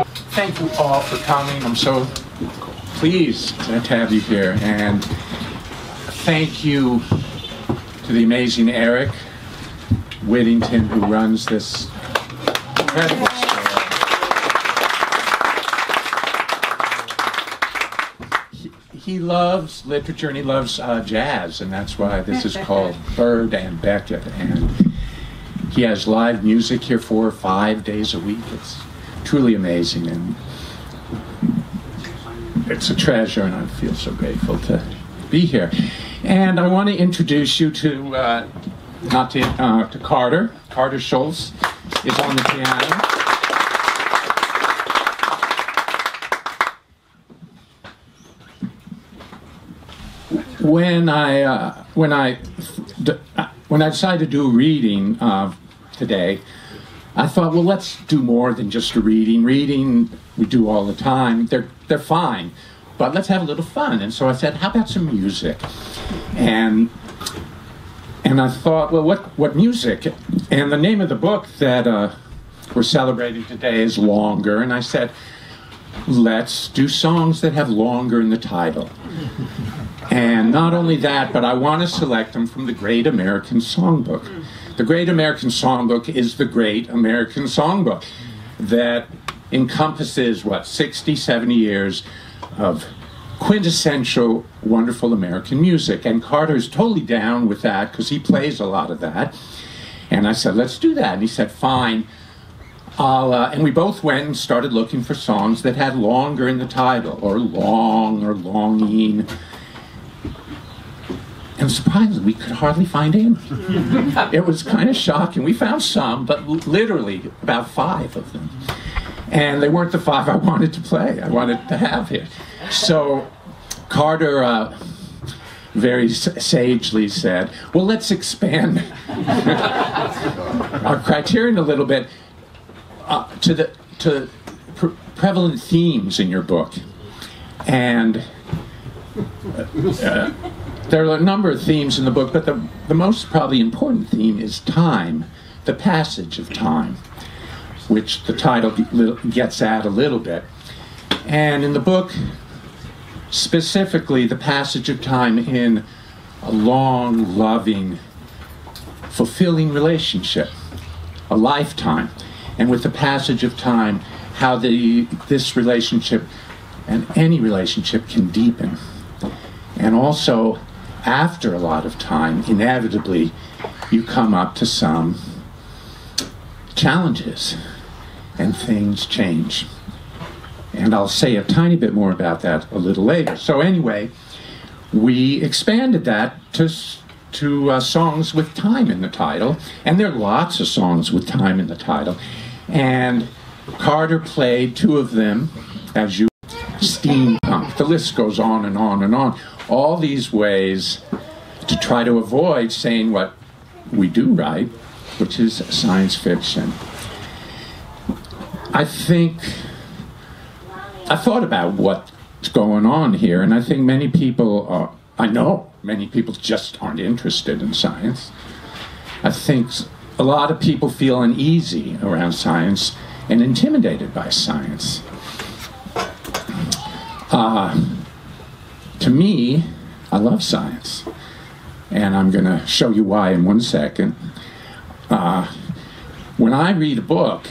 Thank you all for coming. I'm so pleased to have you here. And thank you to the amazing Eric Whittington, who runs this incredible store. He loves literature and he loves jazz, and that's why this is called Bird and Beckett. And he has live music here 4 or 5 days a week. It's truly amazing, and it's a treasure, and I feel so grateful to be here. And I want to introduce you to to Carter. Carter Schultz is on the piano. When I decided to do a reading today, I thought, well, let's do more than just a reading. Reading we do all the time. They're fine, but let's have a little fun. And so I said, how about some music? And I thought, well, what music? And the name of the book that we're celebrating today is Longer. And I said, let's do songs that have longer in the title. And not only that, but I want to select them from the Great American Songbook. The Great American Songbook is the Great American Songbook that encompasses, 60, 70 years of quintessential, wonderful American music. And Carter's totally down with that because he plays a lot of that. And I said, let's do that. And he said, fine. And we both went and started looking for songs that had longer in the title, or long, or longing. And surprisingly, we could hardly find any. It was kind of shocking. We found some, but literally about 5 of them. And they weren't the 5 I wanted to play, I wanted to have here. So Carter very sagely said, well, let's expand our criterion a little bit to prevalent themes in your book. And there are a number of themes in the book, but the most probably important theme is time, the passage of time, which the title gets at a little bit. And in the book, specifically the passage of time in a long, loving, fulfilling relationship, a lifetime. And with the passage of time, how this relationship and any relationship can deepen. And also, after a lot of time, inevitably, you come up to some challenges and things change. And I'll say a tiny bit more about that a little later. So anyway, we expanded that to songs with time in the title. And there are lots of songs with time in the title. And Carter played 2 of them, as you steampunk. The list goes on and on and on. All these ways to try to avoid saying what we do write, which is science fiction. I thought about what's going on here, and I think many people I know many people just aren't interested in science. I think a lot of people feel uneasy around science and intimidated by science. To me, I love science, and I'm going to show you why in 1 second. When I read a book,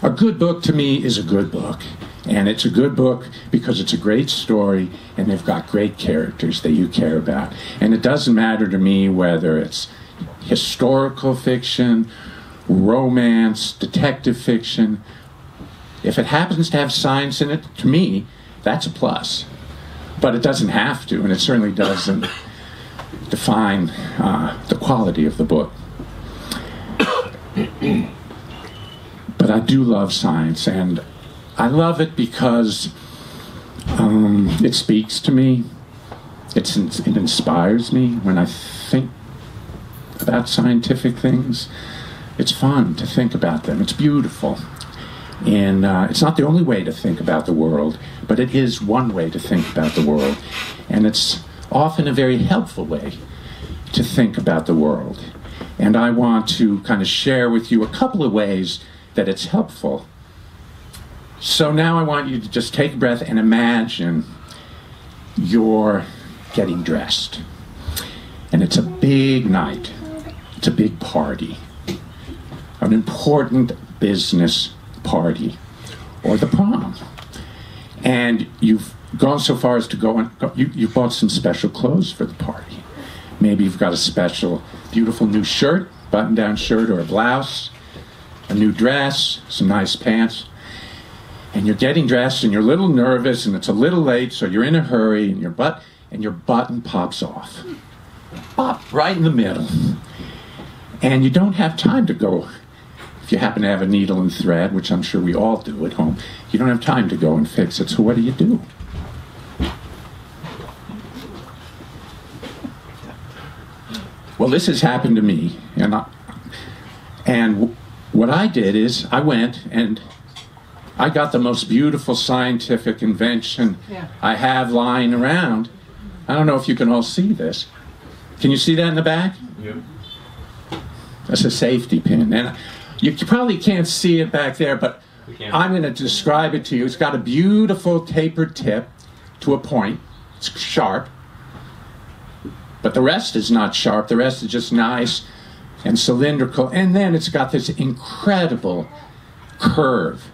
a good book to me is a good book, and it's a good book because it's a great story, and they've got great characters that you care about. And it doesn't matter to me whether it's historical fiction, romance, detective fiction. If it happens to have science in it, to me, that's a plus. But it doesn't have to, and it certainly doesn't define the quality of the book. But I do love science, and I love it because it speaks to me. It inspires me when I think about scientific things. It's fun to think about them. It's beautiful. And it's not the only way to think about the world, but it is one way to think about the world. And it's often a very helpful way to think about the world. And I want to kind of share with you a couple of ways that it's helpful. So now I want you to just take a breath and imagine you're getting dressed. And it's a big night. It's a big party. An important business party. Or the prom. And you've gone so far as to go and you bought some special clothes for the party. Maybe you've got a special, beautiful new shirt, button-down shirt or a blouse, a new dress, some nice pants. And you're getting dressed and you're a little nervous and it's a little late, so you're in a hurry and your button pops off. Pop, right in the middle. And you don't have time to go, if you happen to have a needle and thread, which I'm sure we all do at home, you don't have time to go and fix it, so what do? Well, this has happened to me, and what I did is I went and I got the most beautiful scientific invention I have lying around. I don't know if you can all see this. Can you see that in the back? Yep. That's a safety pin. And you probably can't see it back there, but I'm going to describe it to you. It's got a beautiful tapered tip to a point. It's sharp. But the rest is not sharp. The rest is just nice and cylindrical. And then it's got this incredible curve,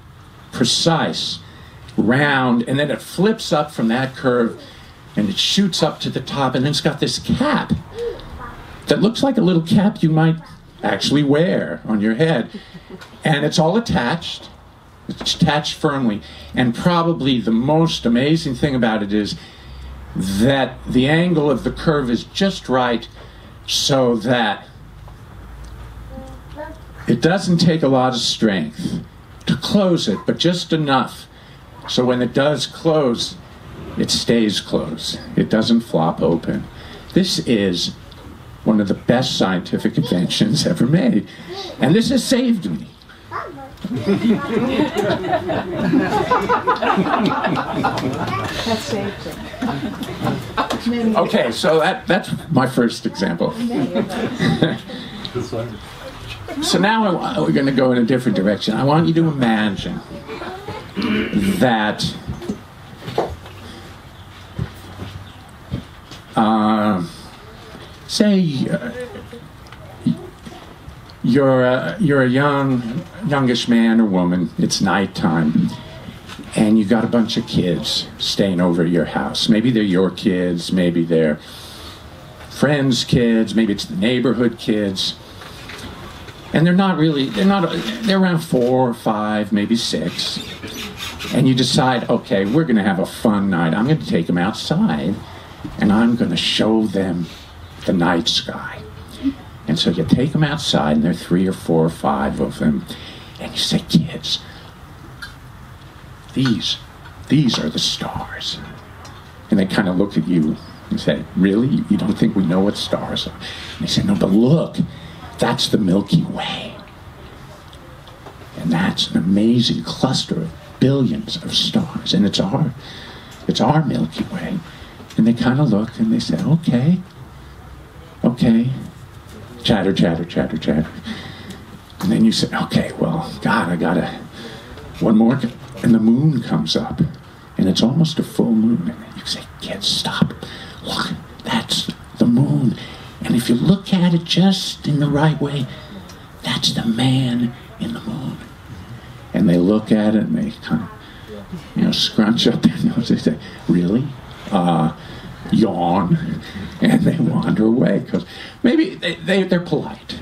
precise, round, and then it flips up from that curve and it shoots up to the top, and then it's got this cap that looks like a little cap you might actually wear on your head. And it's all attached. It's attached firmly. And probably the most amazing thing about it is that the angle of the curve is just right so that it doesn't take a lot of strength to close it, but just enough so when it does close, it stays closed. It doesn't flop open. This is one of the best scientific inventions ever made. And this has saved me. That saved it. Okay, so that's my first example. So now we're going to go in a different direction. I want you to imagine that say you're a youngish man or woman. It's nighttime, and you got a bunch of kids staying over at your house. Maybe they're your kids, maybe they're friends' kids, maybe it's the neighborhood kids. And they're around 4 or 5, maybe 6. And you decide, okay, we're going to have a fun night. I'm going to take them outside, and I'm going to show them the night sky. And so you take them outside, and there are 3 or 4 or 5 of them, and you say, kids, these are the stars. And they kind of look at you and say, really? You don't think we know what stars are? And they say, no, but look, that's the Milky Way. And that's an amazing cluster of billions of stars. And it's our Milky Way. And they kind of look and they say, okay. Chatter, chatter, chatter, chatter. And then you say, okay, well, God, I gotta, one more. And the moon comes up. And it's almost a full moon. And you say, kids, stop. Look, that's the moon. And if you look at it just in the right way, that's the man in the moon. And they look at it and they kind of, scrunch up their nose. They say, really? Yawn. And they wander away because maybe they're polite.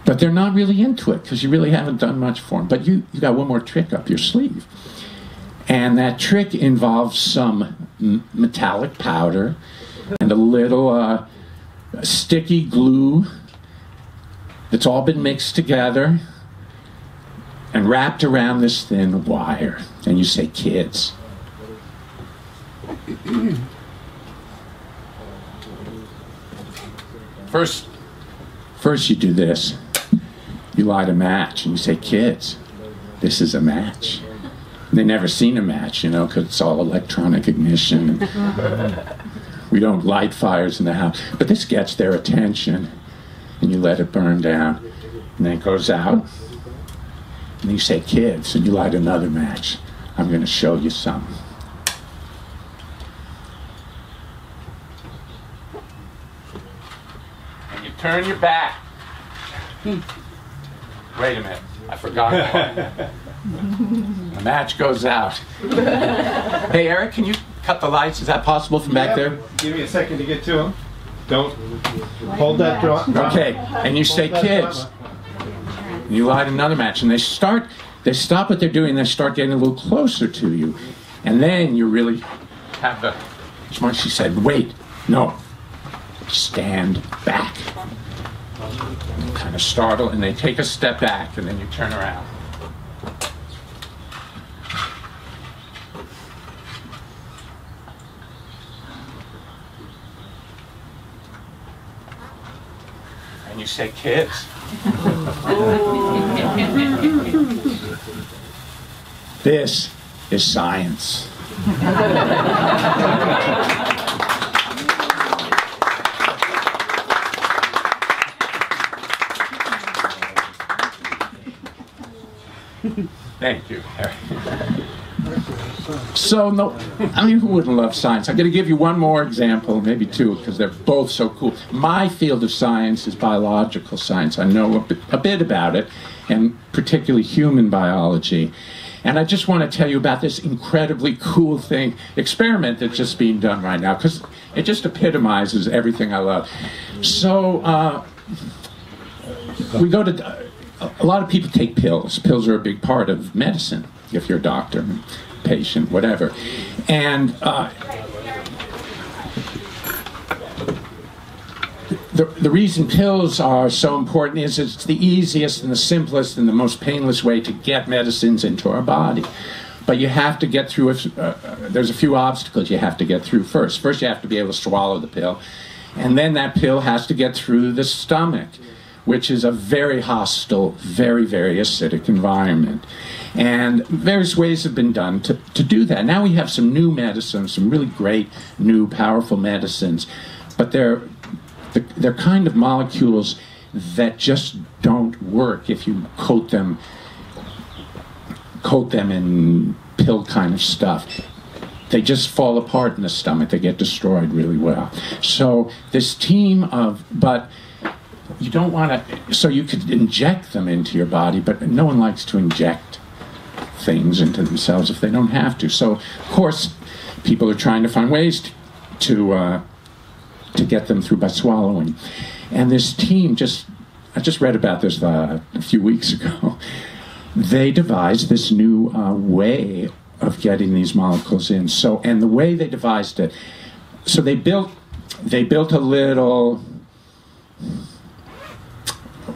But they're not really into it because you really haven't done much for them. But you got one more trick up your sleeve. And that trick involves some metallic powder and a little sticky glue that's all been mixed together and wrapped around this thin wire. And you say, kids, first you do this. You light a match and you say, kids, this is a match. And they never seen a match, because it's all electronic ignition. We don't light fires in the house. But this gets their attention, and you let it burn down. And then it goes out, And you say, kids, and you light another match. I'm going to show you something. And you turn your back. Wait a minute, I forgot one. The match goes out. Hey, Eric, can you cut the lights? Is that possible from back there? Give me a second to get to him. Don't hold that draw. Okay, and you say, kids. And you light another match, and they stop what they're doing, they start getting a little closer to you. And then you really have the, she said, wait, no, stand back. Kind of startle, and they take a step back, and then you turn around. And you say, kids. This is science. Thank you, Harry. So, no, I mean, who wouldn't love science? I'm going to give you one more example, maybe two, because they're both so cool. My field of science is biological science. I know a bit about it, and particularly human biology. And I just want to tell you about this incredibly cool experiment that's just being done right now, because it just epitomizes everything I love. So, we go to... A lot of people take pills. Pills are a big part of medicine, if you're a doctor, patient, whatever. And the reason pills are so important is it's the easiest and the simplest and the most painless way to get medicines into our body. But you have to get through, there's a few obstacles you have to get through first. First you have to be able to swallow the pill, and then that pill has to get through the stomach, which is a very hostile, very, very acidic environment. And various ways have been done to do that. Now we have some new medicines, some really great, new, powerful medicines, but they're kind of molecules that just don't work if you coat them in pill kind of stuff. They just fall apart in the stomach. They get destroyed really well. So this team of, but you don't want to, so you could inject them into your body, but no one likes to inject things into themselves if they don't have to. So, of course, people are trying to find ways to get them through by swallowing. And this team I just read about this a few weeks ago. They devised this new way of getting these molecules in. So, and the way they devised it, so they built a little,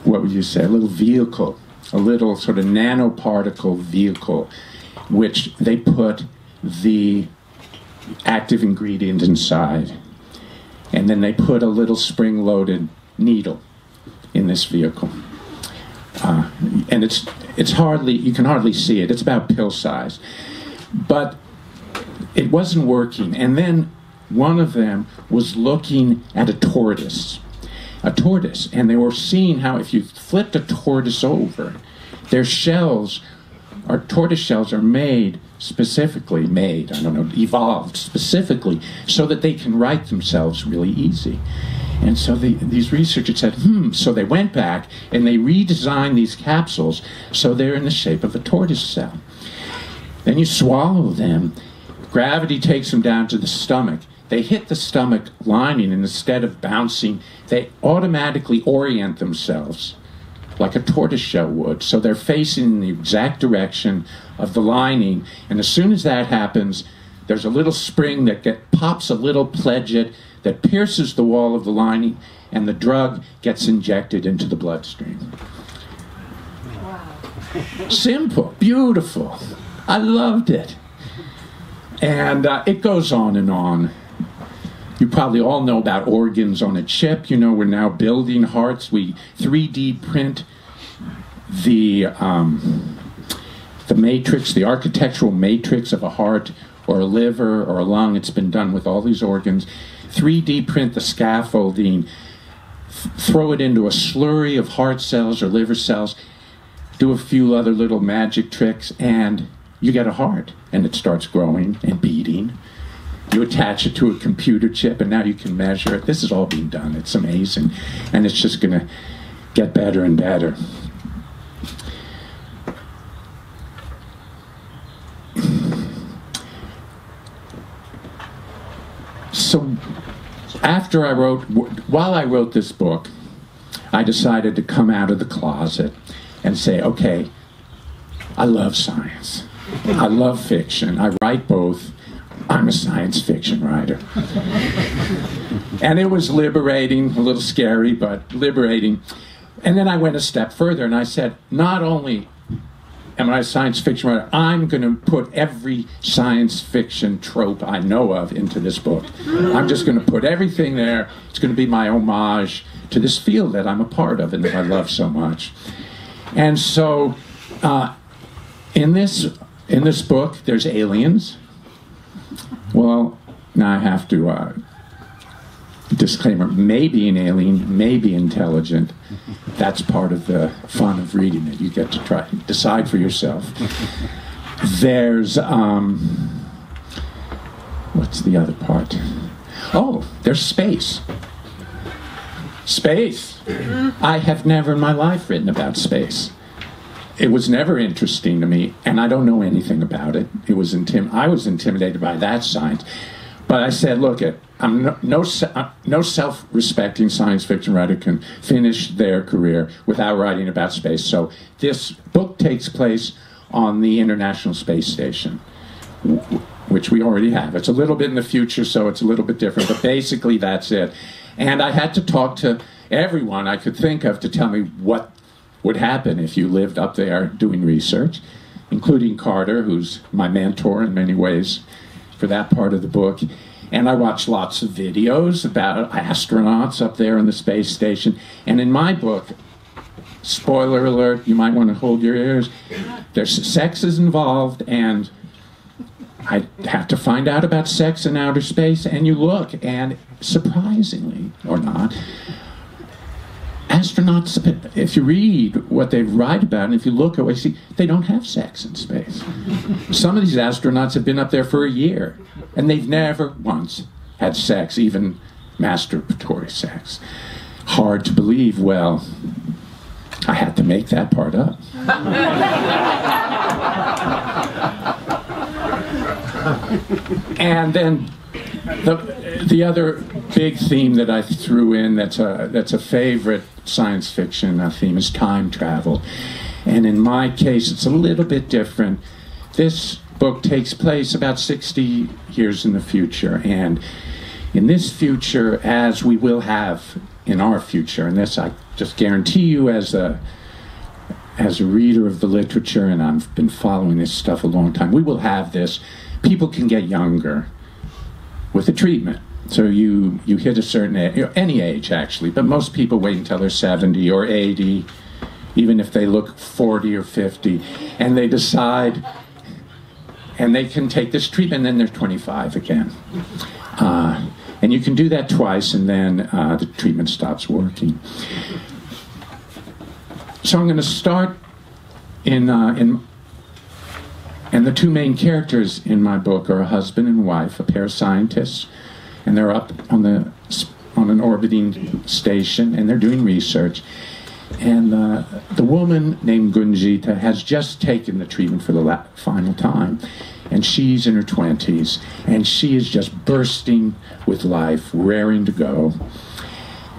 what would you say, a little vehicle, a little sort of nanoparticle vehicle, which they put the active ingredient inside. And then they put a little spring-loaded needle in this vehicle. And it's hardly, you can hardly see it. It's about pill size. But it wasn't working. And then one of them was looking at a tortoise, and they were seeing how if you flipped a tortoise over, their shells, or tortoise shells, are evolved specifically so that they can right themselves really easy. And so these researchers said, so they went back and they redesigned these capsules so they're in the shape of a tortoise shell. Then you swallow them, gravity takes them down to the stomach. They hit the stomach lining, and instead of bouncing, they automatically orient themselves like a tortoiseshell would. So they're facing in the exact direction of the lining, and as soon as that happens, there's a little spring that pops a little pledget that pierces the wall of the lining, and the drug gets injected into the bloodstream. Wow. Simple, beautiful. I loved it. And it goes on and on. You probably all know about organs on a chip. You know, we're now building hearts. We 3D print the matrix, the architectural matrix of a heart or a liver or a lung. It's been done with all these organs. 3D print the scaffolding, throw it into a slurry of heart cells or liver cells, do a few other little magic tricks, and you get a heart, and it starts growing and beating. You attach it to a computer chip, and now you can measure it. This is all being done. It's amazing, and it's just going to get better and better. So while I wrote this book, I decided to come out of the closet and say, okay, I love science. I love fiction. I write both. I'm a science fiction writer. And it was liberating, a little scary, but liberating. And then I went a step further and I said, not only am I a science fiction writer, I'm going to put every science fiction trope I know of into this book. I'm just going to put everything there. It's going to be my homage to this field that I'm a part of and that I love so much. And so in this book, there's aliens. Well, now I have to disclaimer, maybe an alien, maybe intelligent. That's part of the fun of reading it. You get to try, decide for yourself. There's, what's the other part? Oh, there's space. Space. I have never in my life written about space. It was never interesting to me, and I don't know anything about it. I was intimidated by that science. But I said, look, no self-respecting science fiction writer can finish their career without writing about space. So this book takes place on the International Space Station, which we already have. It's a little bit in the future, so it's a little bit different, but basically that's it. And I had to talk to everyone I could think of to tell me what would happen if you lived up there doing research, including Carter, who's my mentor in many ways for that part of the book. And I watched lots of videos about astronauts up there on the space station. And in my book, spoiler alert, you might want to hold your ears, there's sex is involved, and I have to find out about sex in outer space, and you look, and surprisingly, or not, astronauts, if you read what they write about, and if you look at what you see, they don't have sex in space. Some of these astronauts have been up there for a year, and they've never once had sex, even masturbatory sex. Hard to believe. Well, I had to make that part up. And then the other big theme that I threw in that's a favorite science fiction theme is time travel. And in my case, it's a little bit different. This book takes place about 60 years in the future. And in this future, as we will have in our future, and this I just guarantee you as a reader of the literature, and I've been following this stuff a long time, we will have this. People can get younger with the treatment. So you hit a certain age, any age actually, but most people wait until they're 70 or 80, even if they look 40 or 50, and they decide, and they can take this treatment, and then they're 25 again. And you can do that twice, and then the treatment stops working. So I'm going to start and the two main characters in my book are a husband and wife, a pair of scientists, and they're up on an orbiting station, and they're doing research. And the woman named Gunjita has just taken the treatment for the final time, and she's in her 20s, and she is just bursting with life, raring to go.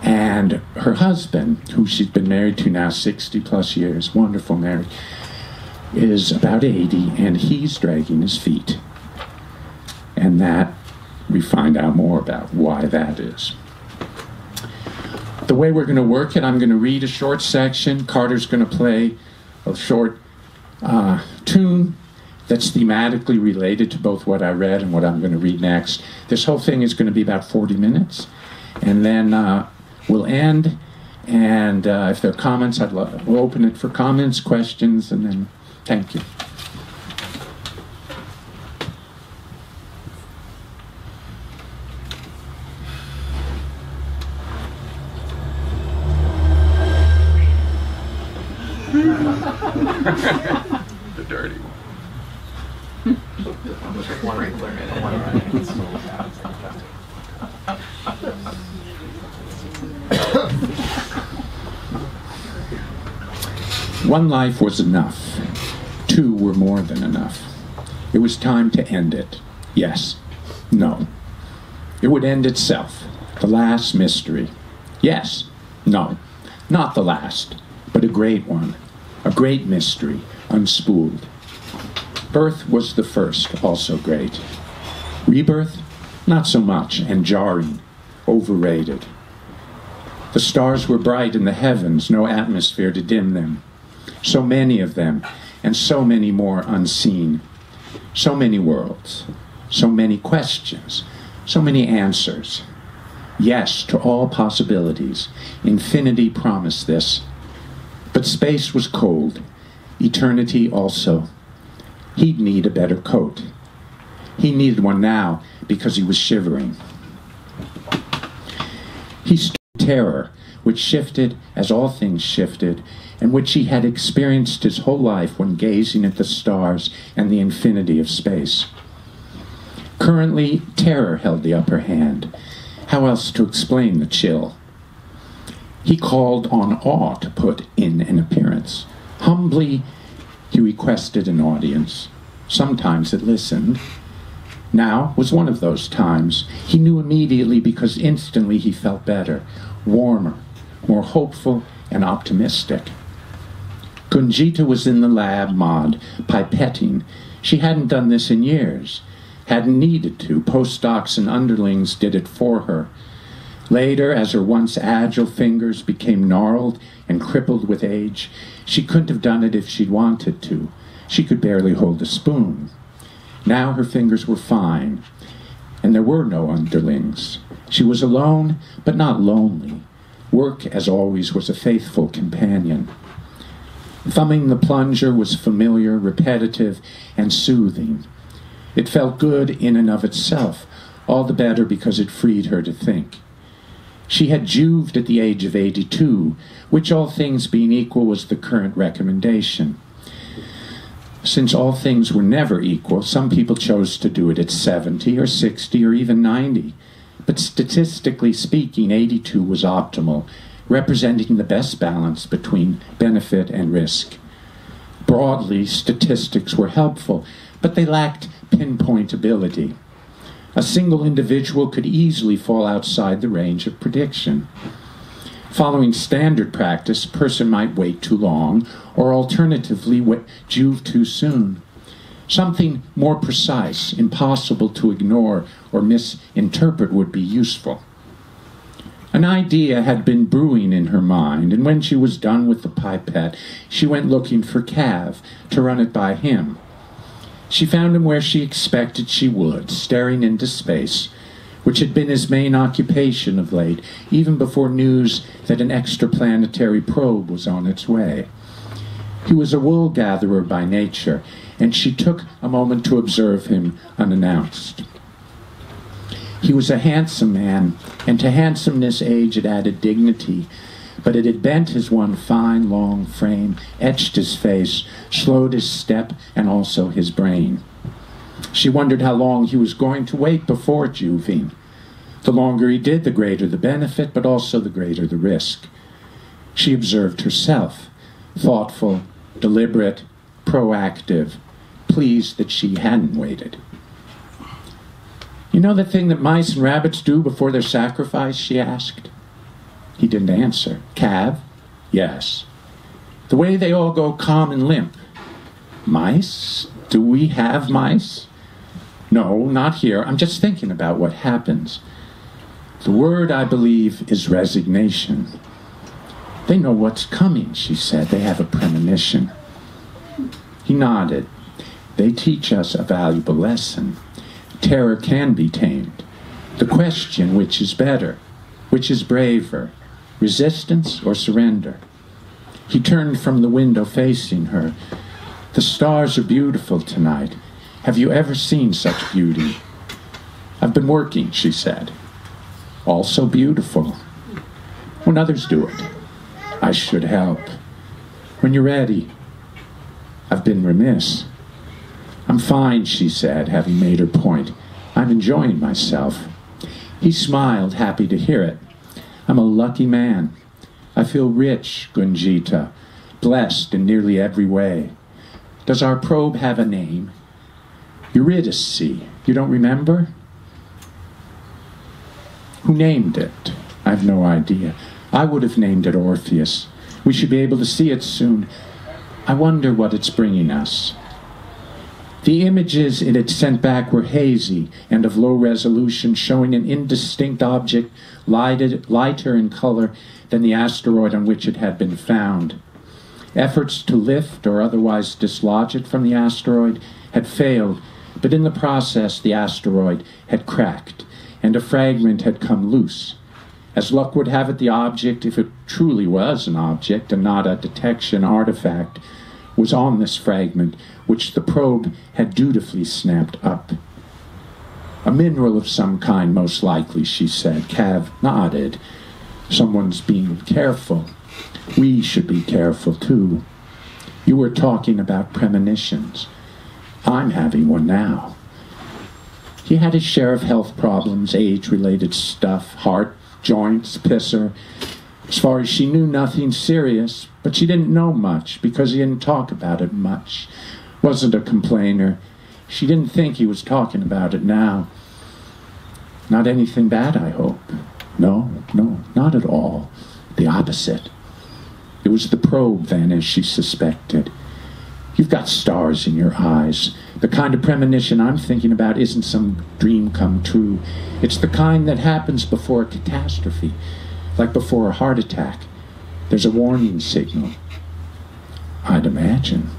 And her husband, who she's been married to now 60 plus years, wonderful marriage, is about 80, and he's dragging his feet. And that, we find out more about why that is. The way we're going to work it, I'm going to read a short section. Carter's going to play a short tune that's thematically related to both what I read and what I'm going to read next. This whole thing is going to be about 40 minutes. And then we'll end. And if there are comments, we'll open it for comments, questions, and then thank you. One life was enough. Two were more than enough. It was time to end it. Yes. No. It would end itself. The last mystery. Yes. No. Not the last, but a great one. A great mystery, unspooled. Birth was the first, also great. Rebirth? Not so much, and jarring. Overrated. The stars were bright in the heavens, no atmosphere to dim them. So many of them, and so many more unseen. So many worlds, so many questions, so many answers. Yes to all possibilities. Infinity promised this. But space was cold. Eternity also. He'd need a better coat. He needed one now because he was shivering. He stood in terror, which shifted as all things shifted, and which he had experienced his whole life when gazing at the stars and the infinity of space. Currently, terror held the upper hand. How else to explain the chill? He called on awe to put in an appearance. Humbly, he requested an audience. Sometimes it listened. Now was one of those times. He knew immediately because instantly he felt better, warmer, more hopeful and optimistic. Gunjita was in the lab mod, pipetting. She hadn't done this in years. Hadn't needed to. Postdocs and underlings did it for her. Later, as her once agile fingers became gnarled and crippled with age, she couldn't have done it if she'd wanted to. She could barely hold a spoon. Now her fingers were fine, and there were no underlings. She was alone, but not lonely. Work, as always, was a faithful companion. Thumbing the plunger was familiar, repetitive, and soothing. It felt good in and of itself, all the better because it freed her to think. She had juved at the age of 82, which, all things being equal, was the current recommendation. Since all things were never equal, some people chose to do it at 70 or 60 or even 90. But statistically speaking, 82 was optimal, representing the best balance between benefit and risk. Broadly, statistics were helpful, but they lacked pinpointability. A single individual could easily fall outside the range of prediction. Following standard practice, a person might wait too long, or alternatively juve too soon. Something more precise, impossible to ignore or misinterpret would be useful. An idea had been brewing in her mind, and when she was done with the pipette, she went looking for Cav to run it by him. She found him where she expected she would, staring into space, which had been his main occupation of late, even before news that an extraplanetary probe was on its way. He was a wool gatherer by nature, and she took a moment to observe him unannounced. He was a handsome man, and to handsomeness age had added dignity, but it had bent his one fine, long frame, etched his face, slowed his step, and also his brain. She wondered how long he was going to wait before juving. The longer he did, the greater the benefit, but also the greater the risk. She observed herself, thoughtful, deliberate, proactive, pleased that she hadn't waited. "You know the thing that mice and rabbits do before they're sacrificed?" she asked. He didn't answer. "Cav?" "Yes." "The way they all go calm and limp." "Mice? Do we have mice?" "No, not here. I'm just thinking about what happens." "The word, I believe, is resignation." "They know what's coming," she said. "They have a premonition." He nodded. "They teach us a valuable lesson. Terror can be tamed. The question, which is better? Which is braver? Resistance or surrender?" He turned from the window facing her. "The stars are beautiful tonight. Have you ever seen such beauty?" "I've been working," she said. "Also beautiful." "When others do it." "I should help." "When you're ready." "I've been remiss." "I'm fine," she said, having made her point. "I'm enjoying myself." He smiled, happy to hear it. "I'm a lucky man. I feel rich, Gunjita, blessed in nearly every way. Does our probe have a name?" "Eurydice. You don't remember?" "Who named it?" "I've no idea. I would have named it Orpheus. We should be able to see it soon. I wonder what it's bringing us." The images it had sent back were hazy and of low resolution, showing an indistinct object lighter in color than the asteroid on which it had been found. Efforts to lift or otherwise dislodge it from the asteroid had failed, but in the process the asteroid had cracked, and a fragment had come loose. As luck would have it, the object, if it truly was an object and not a detection artifact, was on this fragment, which the probe had dutifully snapped up. "A mineral of some kind, most likely," she said. Cav nodded. "Someone's being careful. We should be careful, too. You were talking about premonitions. I'm having one now." He had his share of health problems, age-related stuff, heart, joints, pisser. As far as she knew, nothing serious, but she didn't know much because he didn't talk about it much. Wasn't a complainer. She didn't think he was talking about it now. "Not anything bad, I hope." No, not at all. The opposite. It was the probe, then, as she suspected. "You've got stars in your eyes. The kind of premonition I'm thinking about isn't some dream come true. It's the kind that happens before a catastrophe, like before a heart attack. There's a warning signal." "I'd imagine.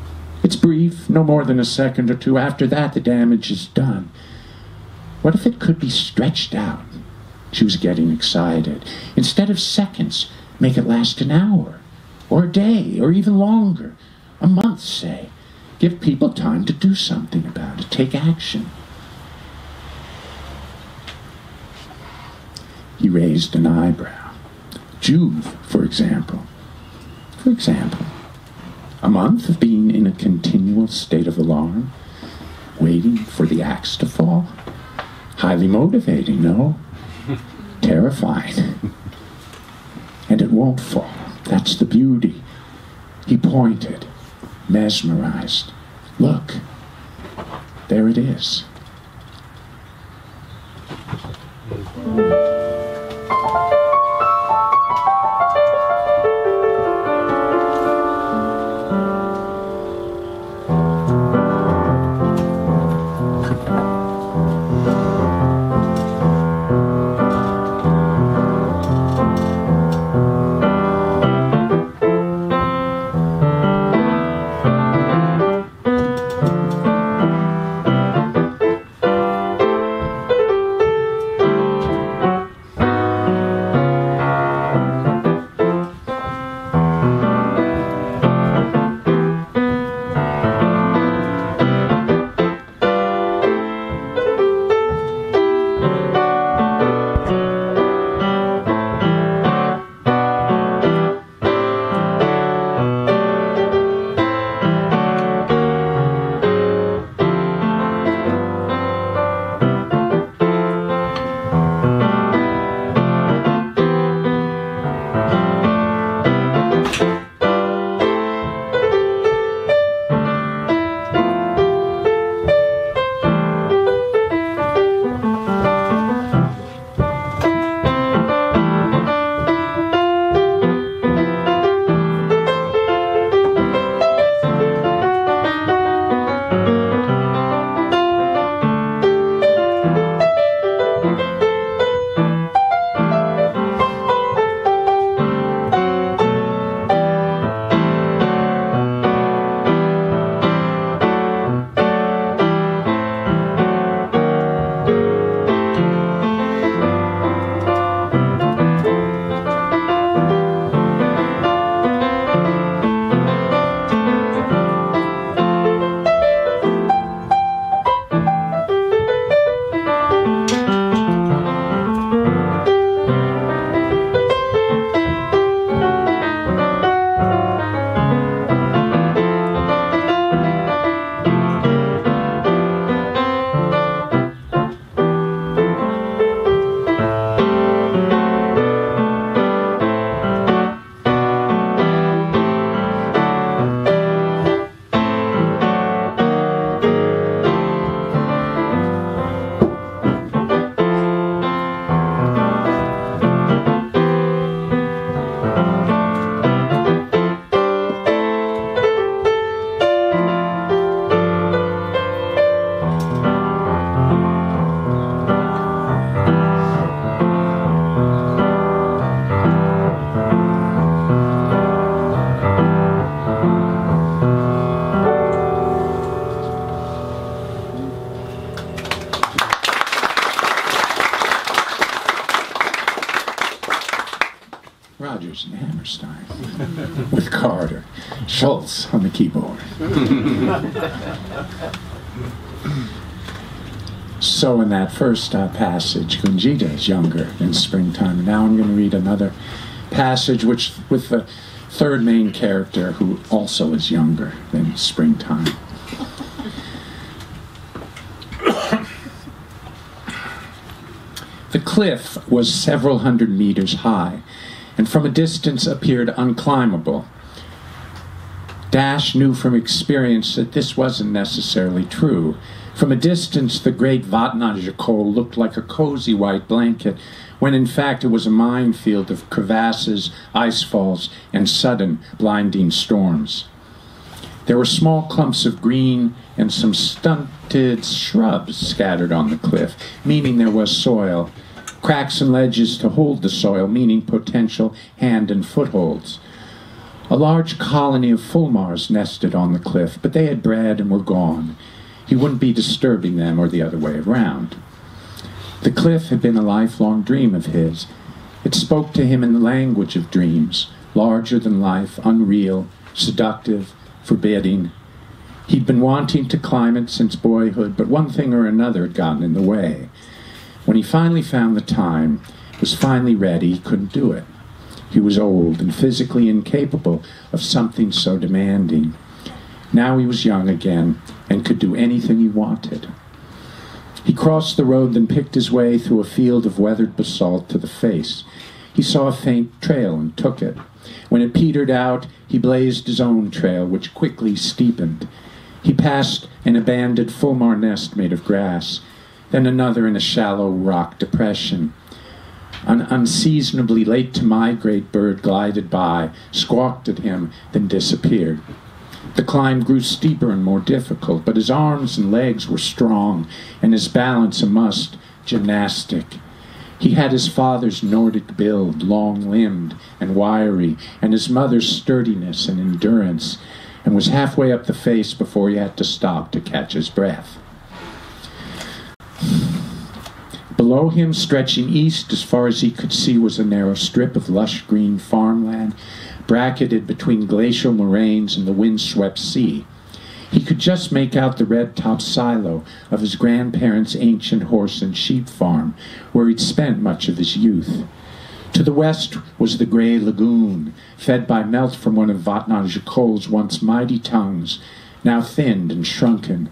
It's brief, no more than a second or two. After that, the damage is done. What if it could be stretched out?" She was getting excited. "Instead of seconds, make it last an hour, or a day, or even longer. A month, say. Give people time to do something about it. Take action." He raised an eyebrow. "Juve, for example." "For example?" "A month of being in a continual state of alarm, waiting for the axe to fall. Highly motivating, no? Terrifying. And it won't fall. That's the beauty." He pointed, mesmerized. "Look, there it is." Hammerstein, with Carter, Schultz on the keyboard. So in that first passage, Gunjita is younger than Springtime. And now I'm going to read another passage with the third main character who also is younger than Springtime. The cliff was several hundred meters high, and from a distance appeared unclimbable. Dash knew from experience that this wasn't necessarily true. From a distance, the great Vatnaja Col looked like a cozy white blanket, when in fact it was a minefield of crevasses, ice falls, and sudden, blinding storms. There were small clumps of green and some stunted shrubs scattered on the cliff, meaning there was soil. Cracks and ledges to hold the soil, meaning potential hand and footholds. A large colony of fulmars nested on the cliff, but they had bred and were gone. He wouldn't be disturbing them or the other way around. The cliff had been a lifelong dream of his. It spoke to him in the language of dreams, larger than life, unreal, seductive, forbidding. He'd been wanting to climb it since boyhood, but one thing or another had gotten in the way. When he finally found the time, was finally ready, he couldn't do it. He was old and physically incapable of something so demanding. Now he was young again and could do anything he wanted. He crossed the road, then picked his way through a field of weathered basalt to the face. He saw a faint trail and took it. When it petered out, he blazed his own trail, which quickly steepened. He passed an abandoned fulmar nest made of grass, then another in a shallow rock depression. An unseasonably late-to-migrate bird glided by, squawked at him, then disappeared. The climb grew steeper and more difficult, but his arms and legs were strong, and his balance a must, gymnastic. He had his father's Nordic build, long-limbed and wiry, and his mother's sturdiness and endurance, and was halfway up the face before he had to stop to catch his breath. Below him, stretching east as far as he could see, was a narrow strip of lush green farmland, bracketed between glacial moraines and the wind-swept sea. He could just make out the red-topped silo of his grandparents' ancient horse and sheep farm, where he'd spent much of his youth. To the west was the gray lagoon, fed by melt from one of Vatnaja Col's once mighty tongues, now thinned and shrunken.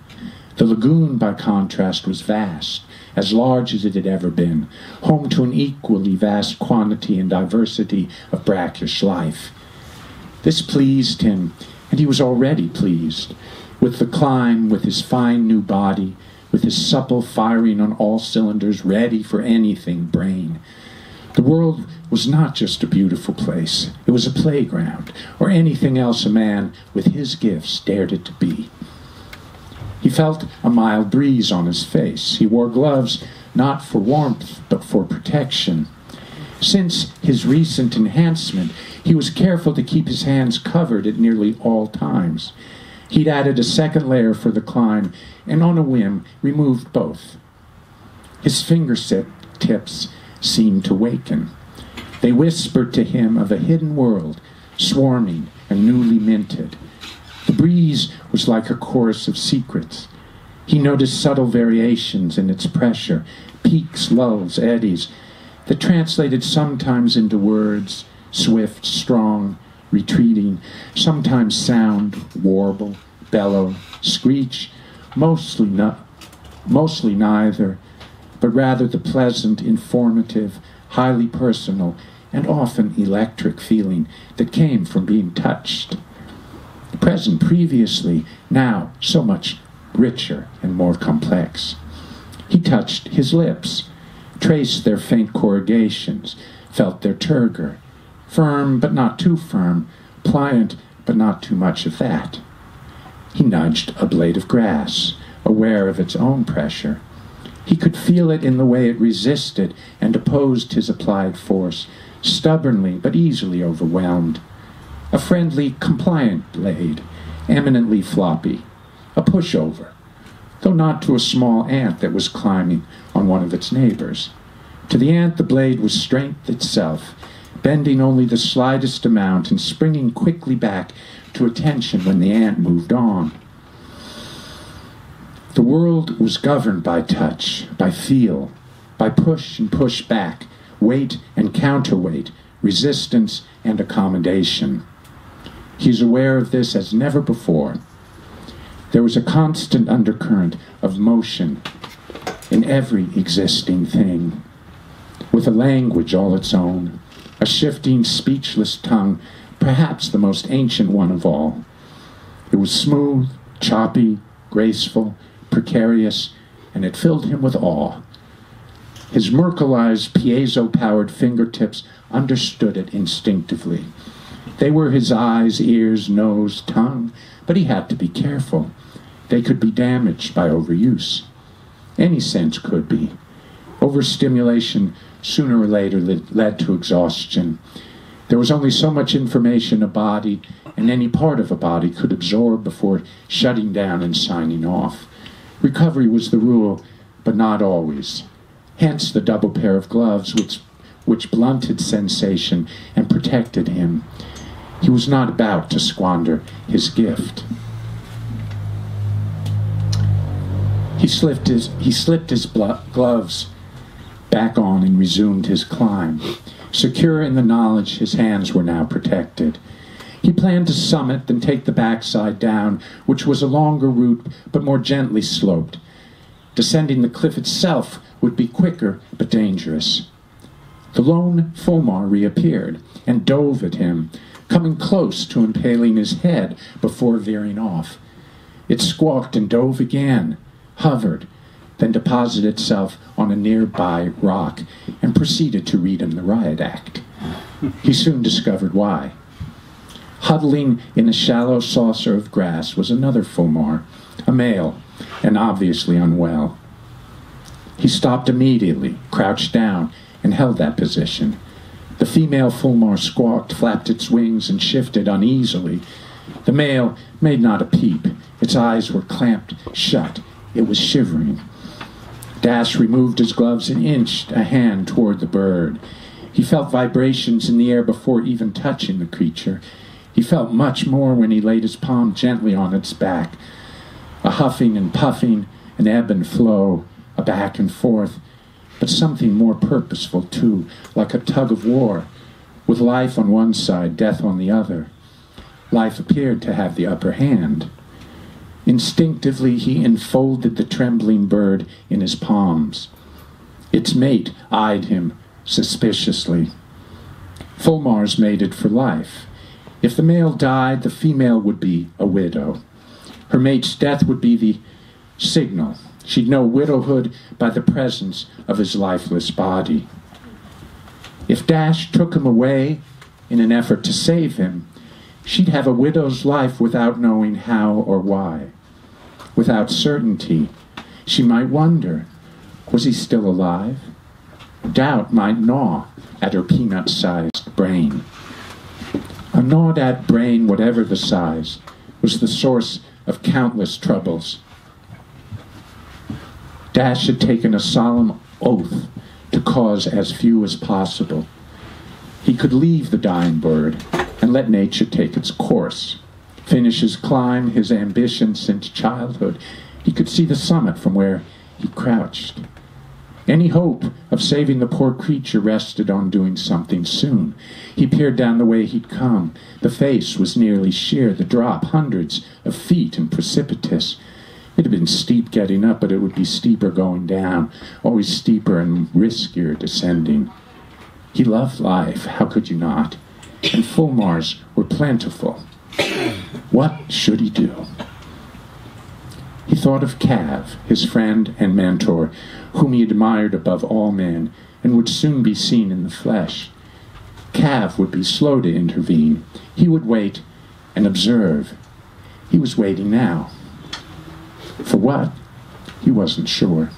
The lagoon, by contrast, was vast, as large as it had ever been, home to an equally vast quantity and diversity of brackish life. This pleased him, and he was already pleased, with the climb, with his fine new body, with his supple firing on all cylinders, ready for anything brain. The world was not just a beautiful place, it was a playground, or anything else a man with his gifts dared it to be. He felt a mild breeze on his face. He wore gloves not for warmth, but for protection. Since his recent enhancement, he was careful to keep his hands covered at nearly all times. He'd added a second layer for the climb, and on a whim, removed both. His fingertips seemed to waken. They whispered to him of a hidden world, swarming and newly minted. The breeze was like a chorus of secrets. He noticed subtle variations in its pressure, peaks, lulls, eddies, that translated sometimes into words, swift, strong, retreating, sometimes sound, warble, bellow, screech, mostly neither, but rather the pleasant, informative, highly personal, and often electric feeling that came from being touched. Present previously, now so much richer and more complex. He touched his lips, traced their faint corrugations, felt their turgor, firm but not too firm, pliant but not too much of that. He nudged a blade of grass, aware of its own pressure. He could feel it in the way it resisted and opposed his applied force, stubbornly but easily overwhelmed. A friendly, compliant blade, eminently floppy, a pushover, though not to a small ant that was climbing on one of its neighbors. To the ant the blade was strength itself, bending only the slightest amount and springing quickly back to attention when the ant moved on. The world was governed by touch, by feel, by push and push back, weight and counterweight, resistance and accommodation. He's aware of this as never before. There was a constant undercurrent of motion in every existing thing, with a language all its own, a shifting, speechless tongue, perhaps the most ancient one of all. It was smooth, choppy, graceful, precarious, and it filled him with awe. His Merkelized, piezo-powered fingertips understood it instinctively. They were his eyes, ears, nose, tongue, but he had to be careful. They could be damaged by overuse. Any sense could be. Overstimulation sooner or later led to exhaustion. There was only so much information a body and any part of a body could absorb before shutting down and signing off. Recovery was the rule, but not always. Hence the double pair of gloves which blunted sensation and protected him. He was not about to squander his gift. He slipped his gloves back on and resumed his climb. Secure in the knowledge his hands were now protected. He planned to summit, then take the backside down, which was a longer route but more gently sloped. Descending the cliff itself would be quicker but dangerous. The lone fulmar reappeared and dove at him, coming close to impaling his head before veering off. It squawked and dove again, hovered, then deposited itself on a nearby rock and proceeded to read him the riot act. He soon discovered why. Huddling in a shallow saucer of grass was another fulmar, a male, and obviously unwell. He stopped immediately, crouched down, and held that position. The female fulmar squawked, flapped its wings, and shifted uneasily. The male made not a peep. Its eyes were clamped shut. It was shivering. Dash removed his gloves and inched a hand toward the bird. He felt vibrations in the air before even touching the creature. He felt much more when he laid his palm gently on its back. A huffing and puffing, an ebb and flow, a back and forth, but something more purposeful too, like a tug of war, with life on one side, death on the other. Life appeared to have the upper hand. Instinctively he enfolded the trembling bird in his palms. Its mate eyed him suspiciously. Fulmars mated for life. If the male died, the female would be a widow. Her mate's death would be the signal. She'd know widowhood by the presence of his lifeless body. If Dash took him away in an effort to save him, she'd have a widow's life without knowing how or why. Without certainty, she might wonder, was he still alive? Doubt might gnaw at her peanut-sized brain. A gnawed-at brain, whatever the size, was the source of countless troubles. Dash had taken a solemn oath to cause as few as possible. He could leave the dying bird and let nature take its course. Finish his climb, his ambition since childhood. He could see the summit from where he crouched. Any hope of saving the poor creature rested on doing something soon. He peered down the way he'd come. The face was nearly sheer, the drop hundreds of feet and precipitous. It had been steep getting up, but it would be steeper going down, always steeper and riskier descending. He loved life, how could you not? And fulmars were plentiful. What should he do? He thought of Cav, his friend and mentor, whom he admired above all men, and would soon be seen in the flesh. Cav would be slow to intervene. He would wait and observe. He was waiting now. For what? He wasn't sure.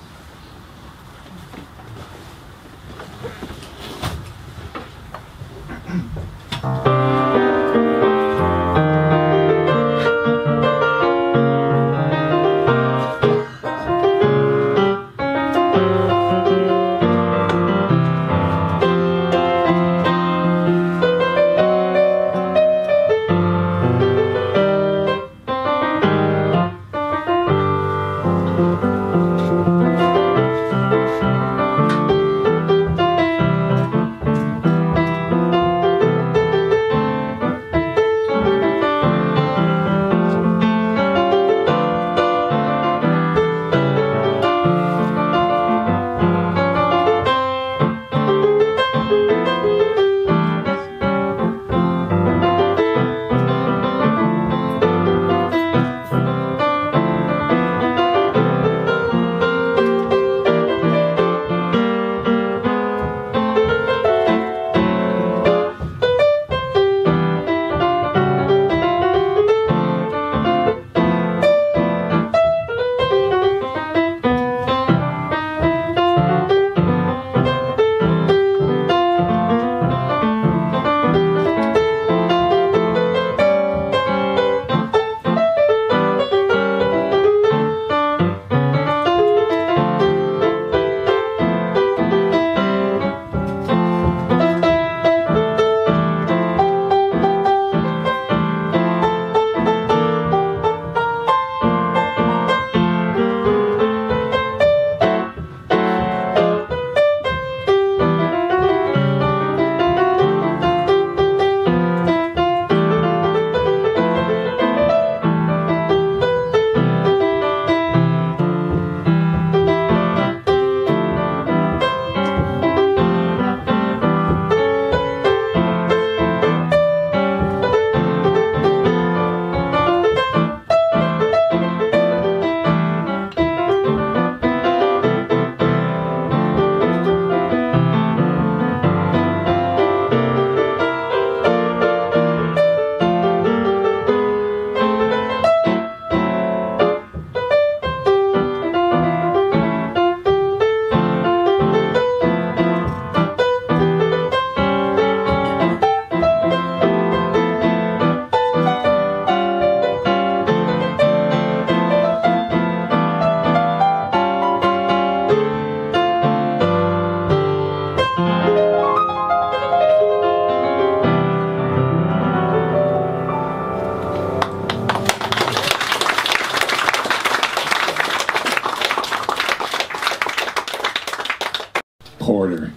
reporter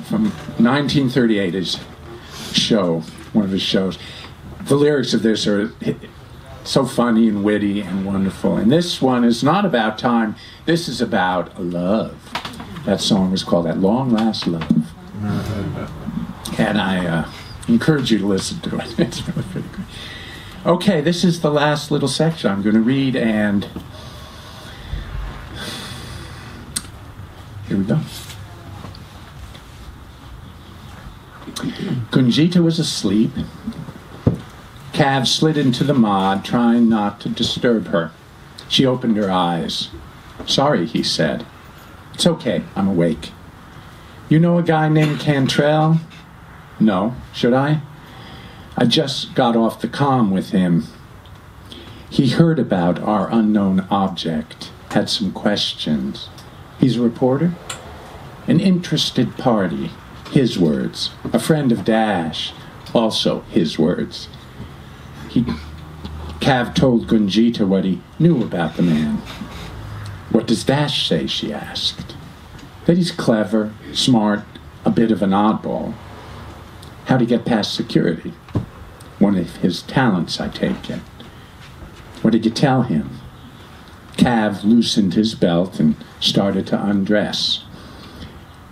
from 1938, his show, one of his shows. The lyrics of this are so funny and witty and wonderful. And this one is not about time. This is about love. That song was called At Long Last Love. And I encourage you to listen to it. It's really pretty good. Okay, this is the last little section I'm going to read, and here we go. Gunjita was asleep. Cav slid into the mud, trying not to disturb her. She opened her eyes. "Sorry," he said. "It's okay, I'm awake." "You know a guy named Cantrell?" "No. Should I?" "I just got off the comm with him. He heard about our unknown object, had some questions. He's a reporter?" "An interested party," his words. "A friend of Dash," also his words. Cav told Gunjita what he knew about the man. "What does Dash say?" she asked. "That he's clever, smart, a bit of an oddball." "How'd he get past security?" "One of his talents, I take it." "What did you tell him?" Cav loosened his belt and started to undress.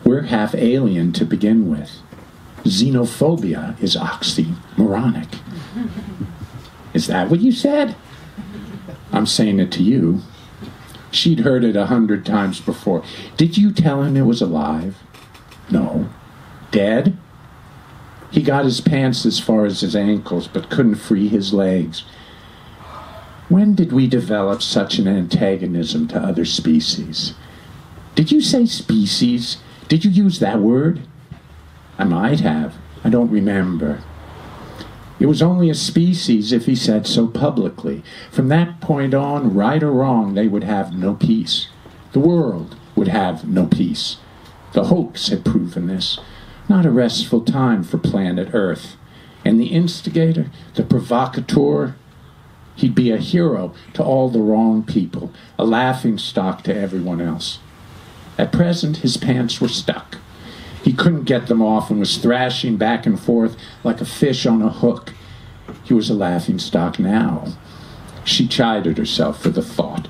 "We're half alien to begin with. Xenophobia is oxymoronic." "Is that what you said?" "I'm saying it to you." She'd heard it 100 times before. "Did you tell him it was alive?" "No." "Dead?" "He got his pants as far as his ankles, but couldn't free his legs." "When did we develop such an antagonism to other species?" "Did you say species? Did you use that word?" "I might have. I don't remember." "It was only a species if he said so publicly. From that point on, right or wrong, they would have no peace. The world would have no peace. The hoax had proven this. Not a restful time for planet Earth. And the instigator, the provocateur, he'd be a hero to all the wrong people, a laughingstock to everyone else. At present, his pants were stuck. He couldn't get them off and was thrashing back and forth like a fish on a hook. He was a laughingstock now. She chided herself for the thought.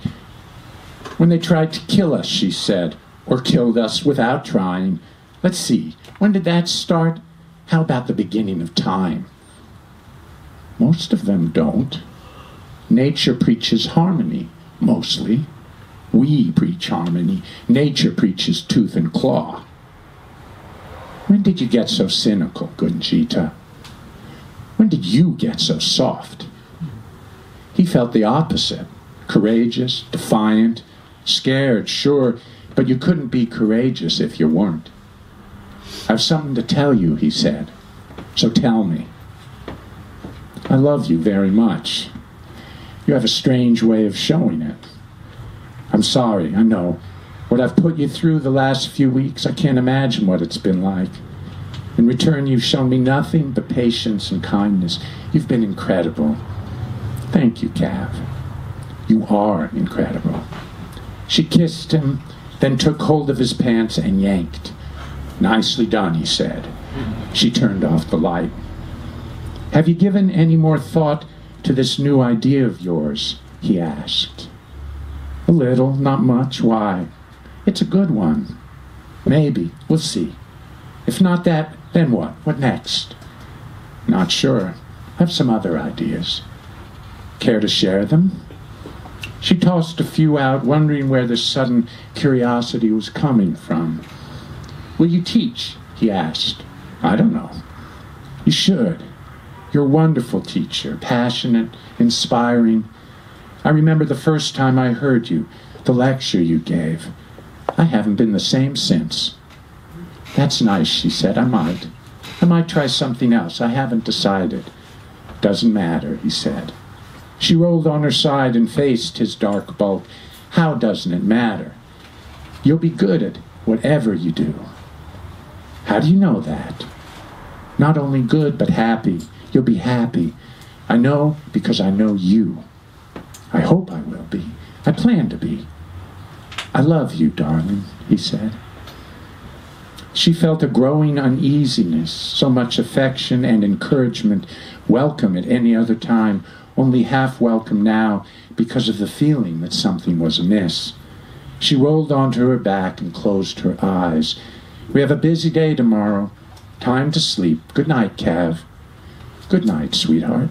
"When they tried to kill us," she said, "or killed us without trying. Let's see, when did that start? How about the beginning of time?" "Most of them don't. Nature preaches harmony, mostly. We preach harmony. Nature preaches tooth and claw." "When did you get so cynical, Gunjita? When did you get so soft?" He felt the opposite. Courageous, defiant, scared, sure, but you couldn't be courageous if you weren't. "I've something to tell you," he said. "So tell me." "I love you very much. You have a strange way of showing it." "I'm sorry, I know. What I've put you through the last few weeks, I can't imagine what it's been like. In return, you've shown me nothing but patience and kindness. You've been incredible." "Thank you, Cav. You are incredible." She kissed him, then took hold of his pants and yanked. "Nicely done," he said. She turned off the light. "Have you given any more thought to this new idea of yours?" he asked. "A little, not much. Why?" "It's a good one." "Maybe. We'll see. If not that, then what? What next?" "Not sure. I have some other ideas." "Care to share them?" She tossed a few out, wondering where this sudden curiosity was coming from. "Will you teach?" he asked. "I don't know." "You should. You're a wonderful teacher, passionate, inspiring. I remember the first time I heard you, the lecture you gave. I haven't been the same since." "That's nice," she said. I might try something else. I haven't decided." "Doesn't matter," he said. She rolled on her side and faced his dark bulk. "How doesn't it matter? You'll be good at whatever you do." "How do you know that?" "Not only good, but happy. You'll be happy. I know because I know you. I hope I will be. I plan to be." "I love you, darling," he said. She felt a growing uneasiness, so much affection and encouragement welcome at any other time, only half welcome now because of the feeling that something was amiss. She rolled onto her back and closed her eyes. We have a busy day tomorrow. Time to sleep. Good night, Cav. Good night, sweetheart.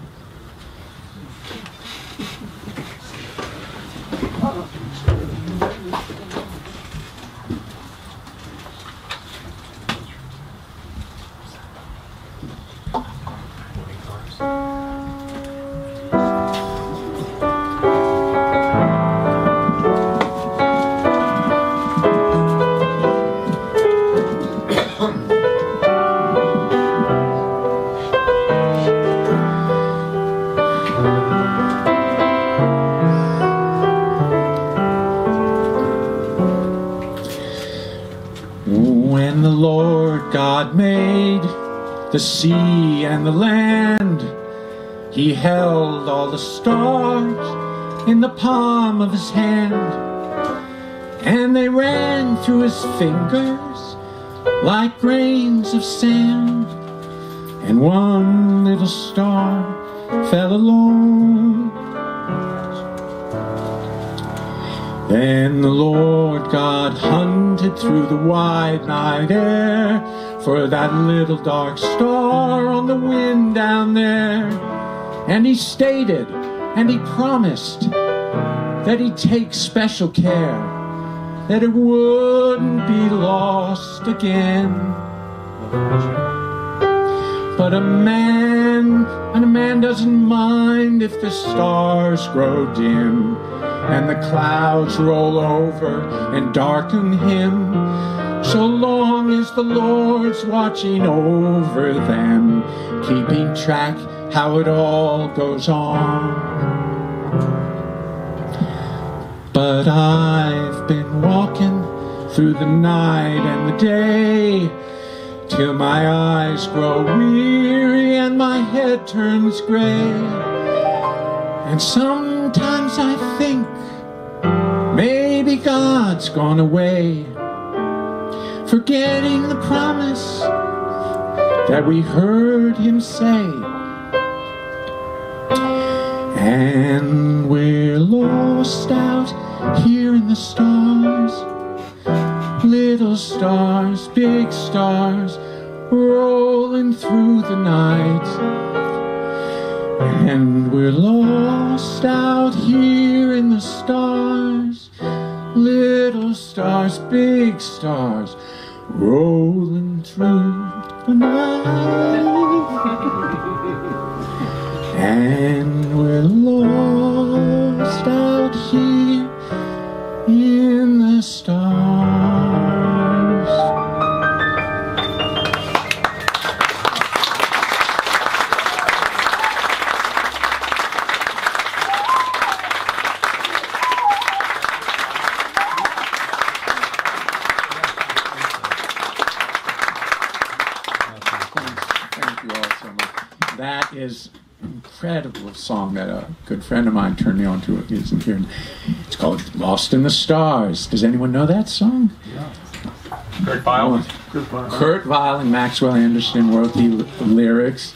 When the Lord God made the sea and the land, He held all the stars in the palm of His hand, and they ran through His fingers like grains of sand, and one little star fell alone. Then the Lord God hunted through the wide night air for that little dark star on the wind down there. And He stated and He promised that He'd take special care that it wouldn't be lost again. But a man doesn't mind if the stars grow dim and the clouds roll over and darken him, so long as the Lord's watching over them, keeping track how it all goes on. But I've been walking through the night and the day, till my eyes grow weary and my head turns gray. And sometimes I think maybe God's gone away, forgetting the promise that we heard Him say. And we're lost out here in the stars, little stars, big stars, rolling through the night. And we're lost out here in the stars, little stars, big stars, rolling through the night. And we're lost out here in the stars. That is an incredible song that a good friend of mine turned me on to. It isn't here. It's called Lost in the Stars. Does anyone know that song? Yeah. Kurt Weill. Kurt Weill and Maxwell Anderson wrote the lyrics.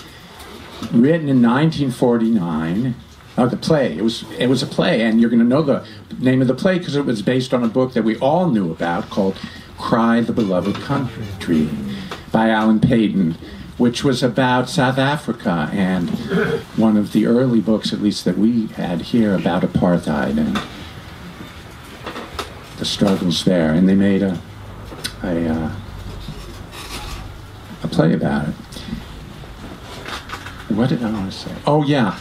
Written in 1949. The play. It was a play, and you're going to know the name of the play because it was based on a book that we all knew about called Cry the Beloved Country by Alan Paton, which was about South Africa, and one of the early books, at least that we had here, about apartheid and the struggles there. And they made a play about it. What did I want to say? Oh, yeah.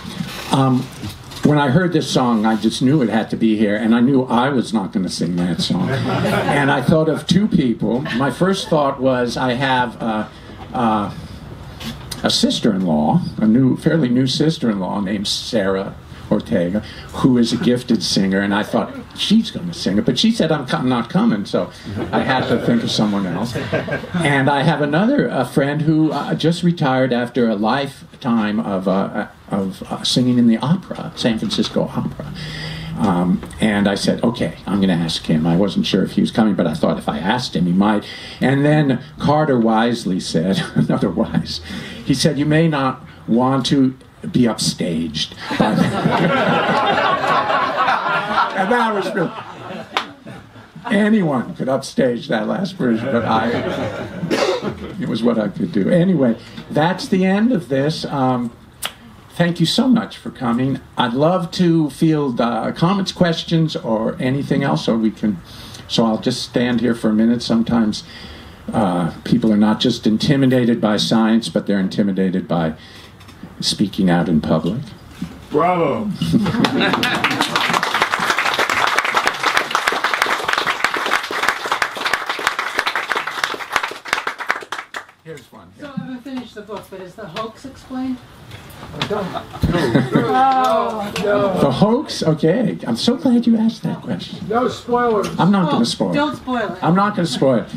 When I heard this song, I just knew it had to be here, and I knew I was not going to sing that song. And I thought of two people. My first thought was I have a sister-in-law, fairly new sister-in-law named Sarah Ortega, who is a gifted singer, and I thought she's going to sing it, but she said I'm not coming, so I had to think of someone else. And I have another friend who just retired after a lifetime of singing in the opera, San Francisco Opera, And I said, okay, I'm going to ask him. I wasn't sure if he was coming, but I thought if I asked him, he might. And then Carter wisely said, another wise, he said, you may not want to be upstaged. And that was really... Anyone could upstage that last version, but it was what I could do. Anyway, that's the end of this. Thank you so much for coming. I'd love to field comments, questions, or anything else, so I'll just stand here for a minute. Sometimes people are not just intimidated by science, but they're intimidated by speaking out in public. Bravo. Here's one. So I haven't finished the book, but is the hoax explained? The hoax? Okay. I'm so glad you asked that question. No spoilers. I'm not going to spoil it. Don't spoil it. I'm not going to spoil it.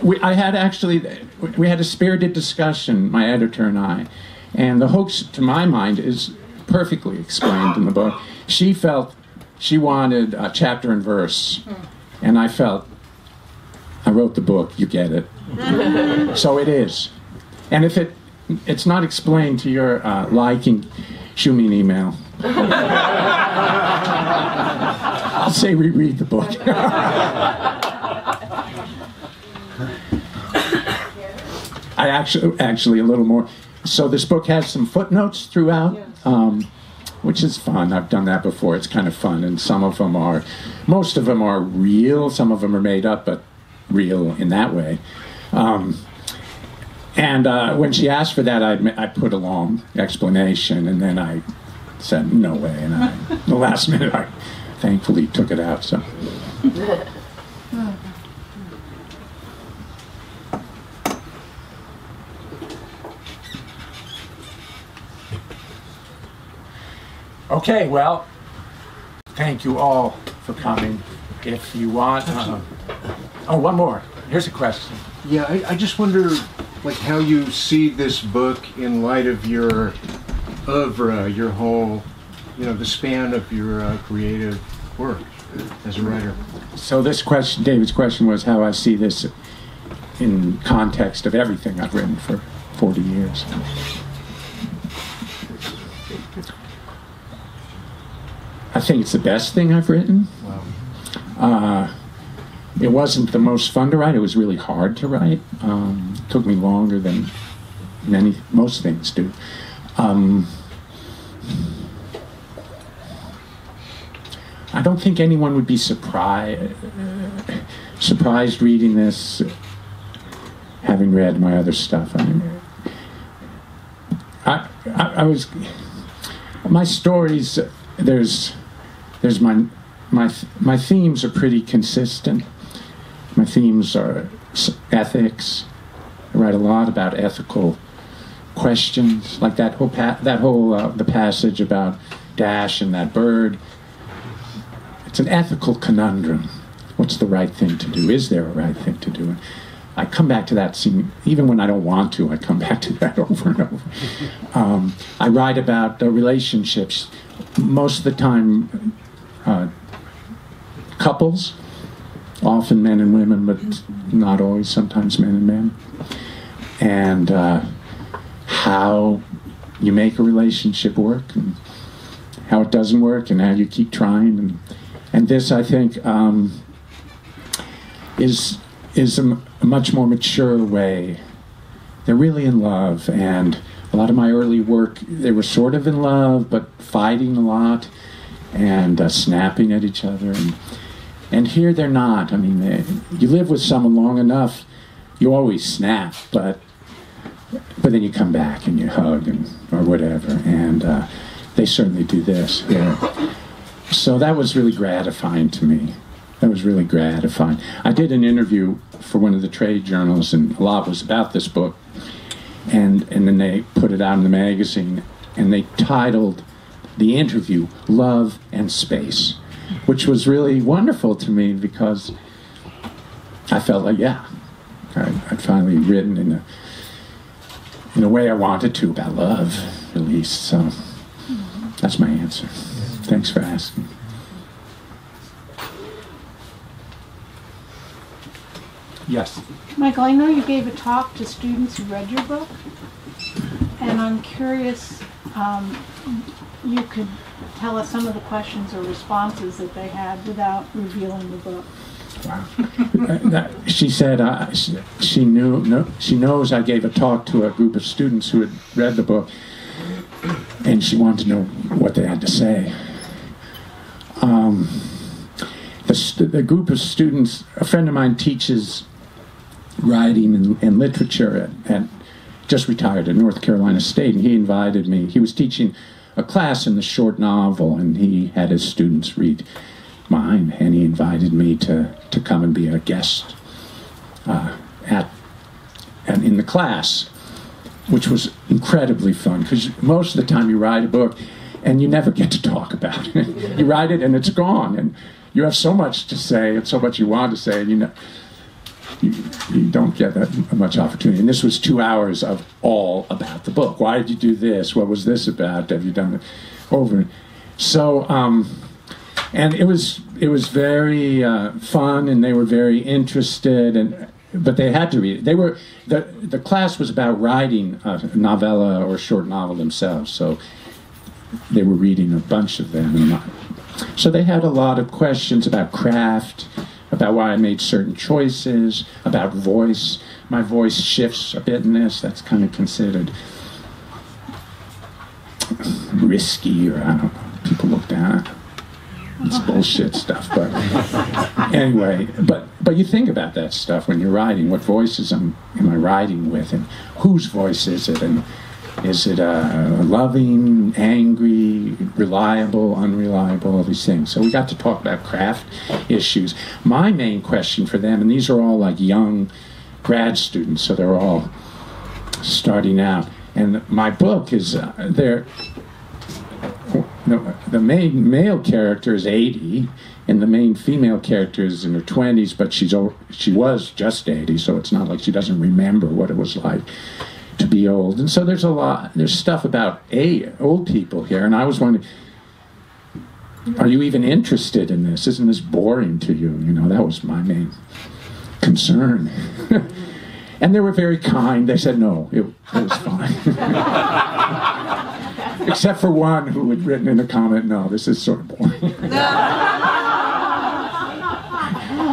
We had a spirited discussion, my editor and I, and the hoax, to my mind, is perfectly explained in the book. She felt she wanted a chapter and verse, and I felt, I wrote the book, you get it. So it is. And if it's not explained to your liking, shoot me an email. I'll say reread the book. I actually a little more. So this book has some footnotes throughout, which is fun. I've done that before. It's kind of fun, and most of them are real. Some of them are made up, but real in that way. And when she asked for that, I put a long explanation, and then I said, no way. And the last minute, I thankfully took it out. So. Okay, well, thank you all for coming. If you want... one more. Here's a question. Yeah, I just wonder, like, how you see this book in light of your oeuvre, your whole, the span of your creative work as a writer. So this question, David's question, was how I see this in context of everything I've written for 40 years. I think it's the best thing I've written. Wow. It wasn't the most fun to write. It was really hard to write. It took me longer than most things do. I don't think anyone would be surprised reading this, having read my other stuff. I mean, my stories. There's my themes are pretty consistent. My themes are ethics. I write a lot about ethical questions, like that whole the passage about Dash and that bird. It's an ethical conundrum. What's the right thing to do? Is there a right thing to do? And I come back to that scene, even when I don't want to. I come back to that over and over. I write about relationships. Most of the time, couples, often men and women, but not always, sometimes men and men. And how you make a relationship work, and how it doesn't work, and how you keep trying. And this, I think, is a much more mature way. They're really in love, and a lot of my early work, they were sort of in love, but fighting a lot, and snapping at each other. And here they're not. I mean, you live with someone long enough, you always snap, but then you come back and you hug or whatever. And they certainly do this here. So that was really gratifying to me. That was really gratifying. I did an interview for one of the trade journals, and a lot was about this book. And then they put it out in the magazine, and they titled the interview "Love and Space," which was really wonderful to me because I felt like, I'd finally written in a way I wanted to about love, at least. So that's my answer. Thanks for asking. Yes. Michael, I know you gave a talk to students who read your book, and I'm curious, you could tell us some of the questions or responses that they had without revealing the book. Wow. She said she knows I gave a talk to a group of students who had read the book, and she wanted to know what they had to say. The group of students, a friend of mine teaches writing and literature at just retired at North Carolina State, and he invited me. He was teaching a class in the short novel, and he had his students read mine, and he invited me to come and be a guest in the class, which was incredibly fun, because most of the time you write a book and you never get to talk about it. You write it and it's gone, and you have so much to say and so much you want to say, and you don't get that much opportunity. And this was 2 hours of all about the book. Why did you do this? What was this about? Have you done it over? So, and it was very fun, and they were very interested, but they had to read it. The class was about writing a novella or a short novel themselves, so they were reading a bunch of them. So they had a lot of questions about craft, about why I made certain choices, about voice. My voice shifts a bit in this. That's kind of considered risky, or I don't know. People look down at it. It's bullshit stuff, but anyway. But you think about that stuff when you're writing. What voices am I writing with, and whose voice is it, and is it loving, angry, reliable, unreliable, all these things. So we got to talk about craft issues. My main question for them, and these are all like young grad students, so they're all starting out. And my book is, the main male character is 80, and the main female character is in her 20s, but she was just 80, so it's not like she doesn't remember what it was like to be old. And so there's stuff about old people here, and I was wondering, are you even interested in this? Isn't this boring to you? That was my main concern. And they were very kind. They said no, it was fine. Except for one who had written in a comment, no, this is sort of boring.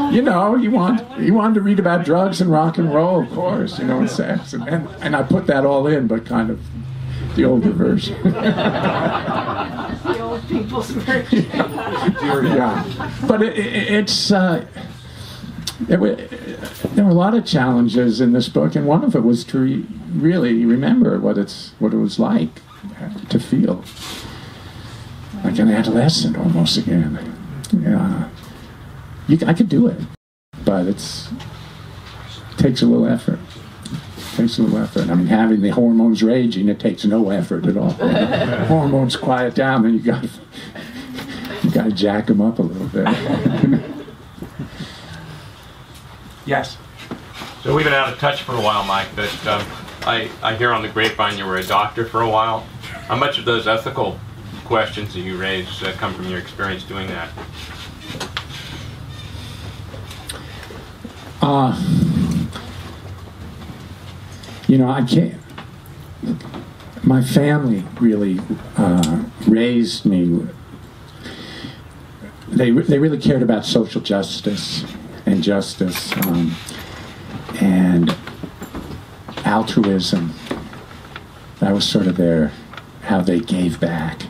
You wanted to read about drugs and rock and roll, of course, and sex. And I put that all in, but kind of the older version. The old people's version. Yeah. But there were a lot of challenges in this book, and one of it was to really remember what it was like to feel like an adolescent almost again. Yeah. I could do it, but it takes a little effort. I mean, having the hormones raging, it takes no effort at all. Hormones quiet down, then you got to jack them up a little bit. Yes. So we've been out of touch for a while, Mike, but I hear on the grapevine you were a doctor for a while. How much of those ethical questions that you raised come from your experience doing that? I can't. My family really raised me. They really cared about social justice and and altruism. That was sort of how they gave back.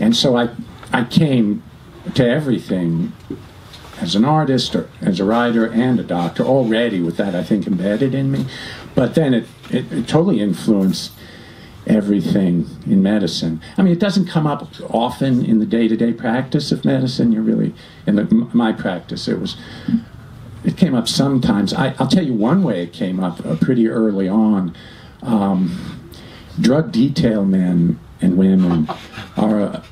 And so I came to everything as an artist, or as a writer and a doctor, already with that, I think, embedded in me. But then it totally influenced everything in medicine. I mean, it doesn't come up often in the day-to-day practice of medicine. You're really, in my practice, it came up sometimes. I'll tell you one way it came up pretty early on. Drug detail men and women are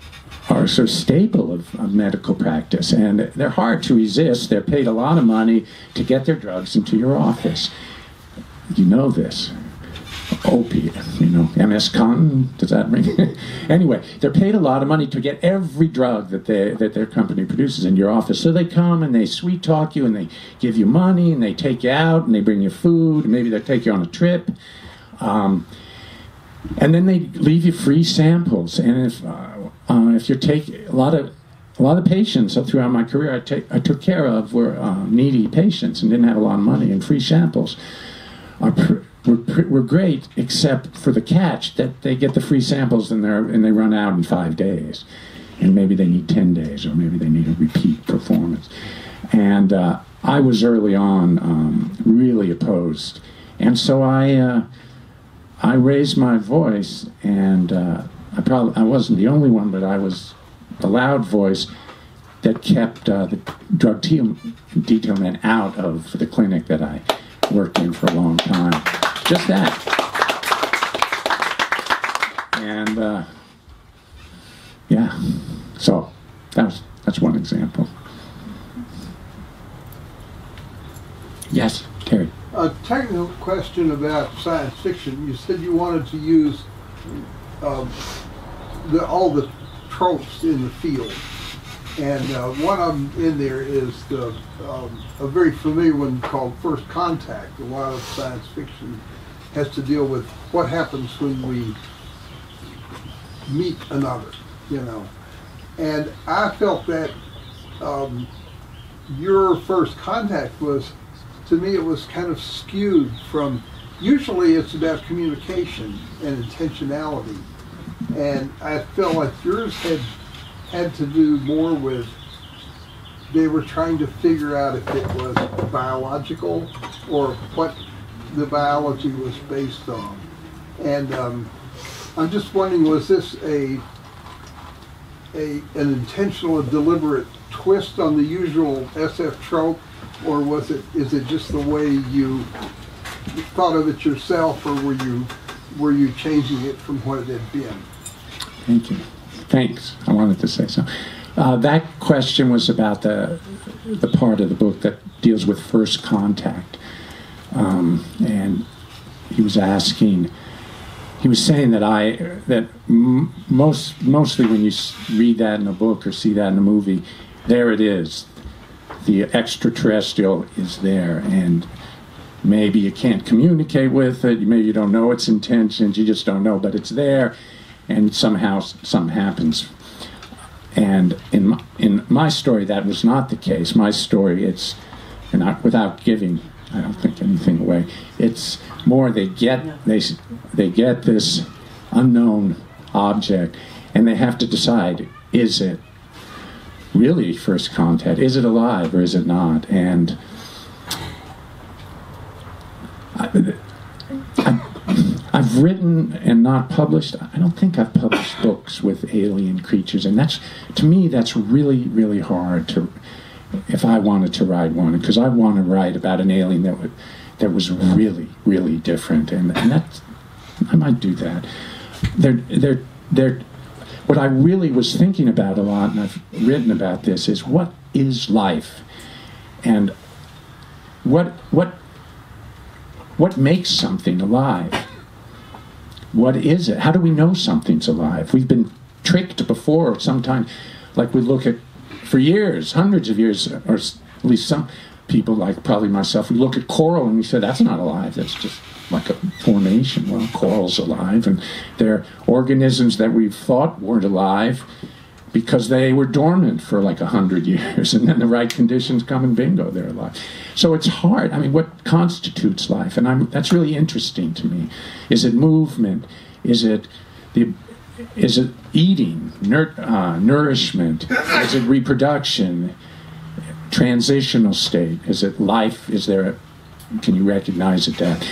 a sort of staple of medical practice, and they're hard to resist. They're paid a lot of money to get their drugs into your office. You know this. opiate, MS Con, does that ring? Anyway, they're paid a lot of money to get every drug that their company produces in your office. So they come and they sweet talk you and they give you money and they take you out and they bring you food and maybe they take you on a trip. And then they leave you free samples. And if you take a lot of patients throughout my career I took care of were needy patients and didn't have a lot of money, and free samples were great, except for the catch that they get the free samples and they run out in 5 days, and maybe they need 10 days, or maybe they need a repeat performance. And I was early on really opposed, and so I raised my voice, and I wasn't the only one, but I was the loud voice that kept the drug detail men out of the clinic that I worked in for a long time. Just that. And yeah, so that's one example. Yes, Terry. A technical question about science fiction. You said you wanted to use all the tropes in the field, and one of them in there is a very familiar one called First Contact. A lot of science fiction has to deal with what happens when we meet another, And I felt that your First Contact was, to me, it was kind of skewed from, usually it's about communication and intentionality. And I felt like yours had to do more with, they were trying to figure out if it was biological or what the biology was based on. And I'm just wondering, was this an intentional, deliberate twist on the usual SF trope, or is it just the way you thought of it yourself, or were you changing it from what it had been? Thank you. Thanks. I wanted to say so. That question was about the part of the book that deals with first contact, and he was saying that mostly when you read that in a book or see that in a movie, there it is. The extraterrestrial is there, and maybe you can't communicate with it, maybe you don't know its intentions, you just don't know, but it's there, and somehow something happens. And in my story, that was not the case. My story, without giving, I don't think, anything away, it's more they get this unknown object, and they have to decide, is it really first contact? Is it alive or is it not? And I've written and not published. I don't think I've published books with alien creatures, and to me that's really, really hard to. If I wanted to write one, because I want to write about an alien that was really, really different, and that I might do that. What I really was thinking about a lot, and I've written about this, is what is life, and what makes something alive? What is it? How do we know something's alive? We've been tricked before. Sometimes, like we look at, for years, hundreds of years, or at least some people, like probably myself, we look at coral and we say, that's not alive, that's just like a formation. Well, coral's alive, and they're organisms that we thought weren't alive because they were dormant for like 100 years, and then the right conditions come and bingo, they're alive. So it's hard. I mean, what constitutes life? And that's really interesting to me. Is it movement? Is it eating, nourishment? Is it reproduction? Transitional state? Is it life? Can you recognize it that?